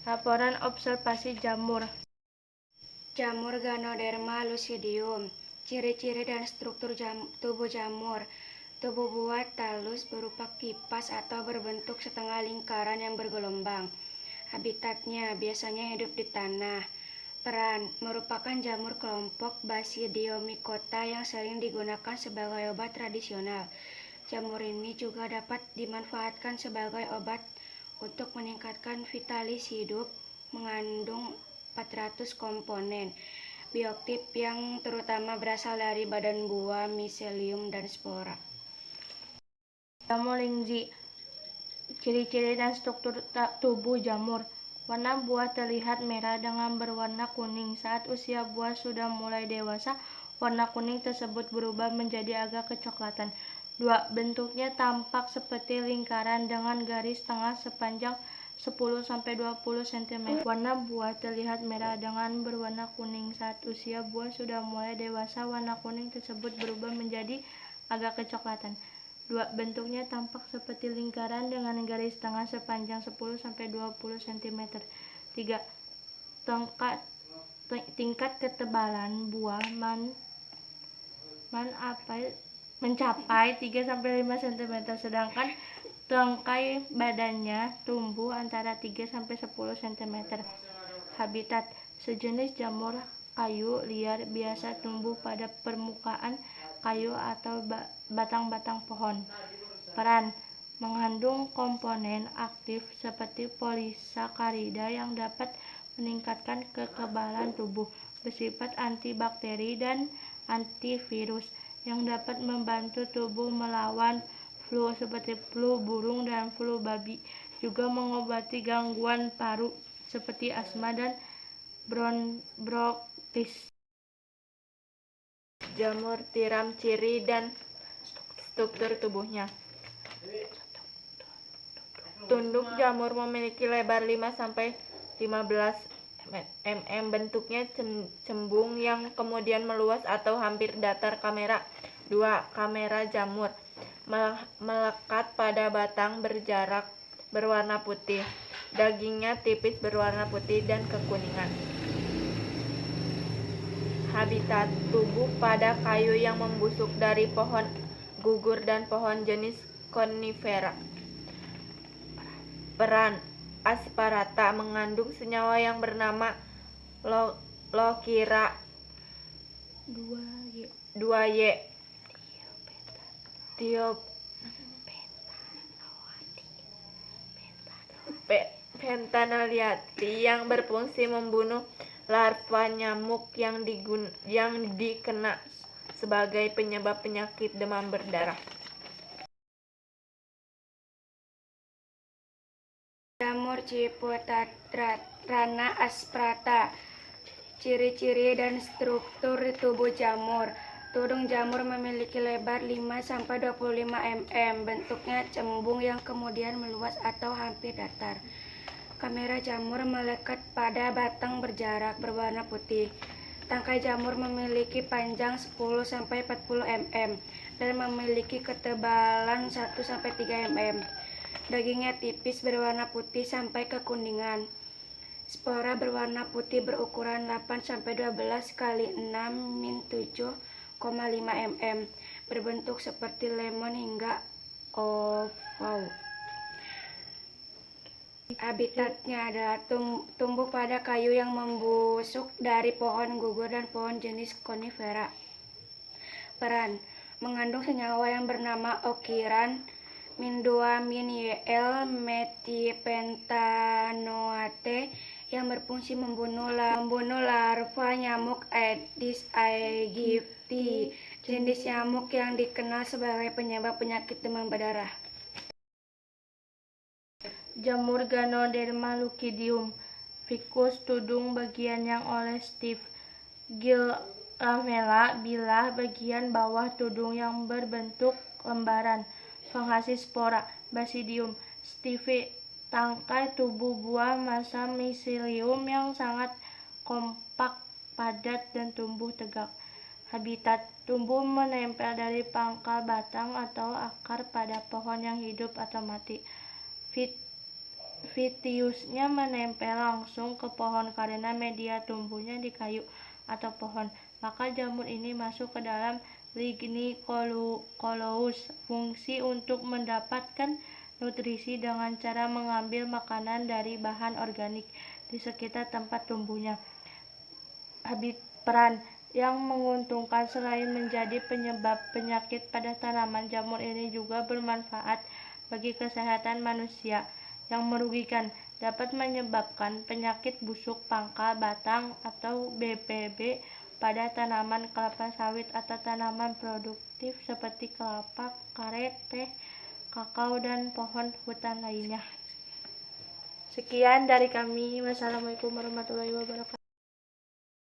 Laporan observasi jamur. Jamur Ganoderma lucidium. Ciri-ciri dan struktur tubuh jamur. Tubuh buah talus berupa kipas atau berbentuk setengah lingkaran yang bergelombang. Habitatnya biasanya hidup di tanah. Peran merupakan jamur kelompok Basidiomycota yang sering digunakan sebagai obat tradisional. Jamur ini juga dapat dimanfaatkan sebagai obat untuk meningkatkan vitalis hidup, mengandung 400 komponen biotip yang terutama berasal dari badan buah, miselium, dan spora. Jamur Lingzi. Ciri-ciri dan struktur tubuh jamur. Warna buah terlihat merah dengan berwarna kuning. Saat usia buah sudah mulai dewasa, warna kuning tersebut berubah menjadi agak kecoklatan. 2. Bentuknya tampak seperti lingkaran dengan garis tengah sepanjang 10-20 cm. Warna buah terlihat merah dengan berwarna kuning. Saat usia buah sudah mulai dewasa, warna kuning tersebut berubah menjadi agak kecoklatan. 2. Bentuknya tampak seperti lingkaran dengan garis tengah sepanjang 10-20 cm. 3. Tingkat ketebalan buah mencapai 3-5 cm, sedangkan tangkai badannya tumbuh antara 3-10 cm. Habitat sejenis jamur kayu liar biasa tumbuh pada permukaan kayu atau batang-batang pohon. Peran mengandung komponen aktif seperti polisakarida yang dapat meningkatkan kekebalan tubuh, bersifat antibakteri dan antivirus, yang dapat membantu tubuh melawan flu seperti flu burung dan flu babi, juga mengobati gangguan paru seperti asma dan bronkitis. Jamur tiram, ciri dan struktur tubuhnya. Tunduk jamur memiliki lebar 5-15 mm, bentuknya cembung yang kemudian meluas atau hampir datar kamera. 2. Kamera jamur melekat pada batang berjarak, berwarna putih. Dagingnya tipis berwarna putih dan kekuningan. Habitat tubuh pada kayu yang membusuk dari pohon gugur dan pohon jenis konifera. Peran asparata mengandung senyawa yang bernama lokira 2Y pentanoliati yang berfungsi membunuh larva nyamuk yang dikenal sebagai penyebab penyakit demam berdarah. Jamur Cipotatrana asprata. Ciri-ciri dan struktur tubuh jamur. Tudung jamur memiliki lebar 5-25 mm, bentuknya cembung yang kemudian meluas atau hampir datar. Kamera jamur melekat pada batang berjarak, berwarna putih. Tangkai jamur memiliki panjang 10-40 mm dan memiliki ketebalan 1-3 mm. Dagingnya tipis berwarna putih sampai kekuningan. Spora berwarna putih berukuran 8-12 x 6-7,5 mm, berbentuk seperti lemon hingga oval. Habitatnya adalah tumbuh pada kayu yang membusuk dari pohon gugur dan pohon jenis konifera. Peran mengandung senyawa yang bernama okiran, min2-min-YL metipentanoate yang berfungsi membunuh larva nyamuk Aedes aegypti, jenis nyamuk yang dikenal sebagai penyebab penyakit demam berdarah. Jamur Ganoderma lucidium. Ficus tudung bagian yang oleh Steve. Lamella bilah bagian bawah tudung yang berbentuk lembaran. Penghasil spora. Basidium. Steve. Tangkai tubuh buah massa miselium yang sangat kompak, padat, dan tumbuh tegak. Habitat tumbuh menempel dari pangkal batang atau akar pada pohon yang hidup atau mati. Vitiusnya menempel langsung ke pohon karena media tumbuhnya di kayu atau pohon. Maka jamur ini masuk ke dalam lignicolous. Fungsi untuk mendapatkan nutrisi dengan cara mengambil makanan dari bahan organik di sekitar tempat tumbuhnya. Peran yang menguntungkan selain menjadi penyebab penyakit pada tanaman, jamur ini juga bermanfaat bagi kesehatan manusia. Yang merugikan dapat menyebabkan penyakit busuk pangkal batang atau BPB pada tanaman kelapa sawit atau tanaman produktif seperti kelapa, karet, teh, kakao, dan pohon hutan lainnya. Sekian dari kami. Wassalamualaikum warahmatullahi wabarakatuh.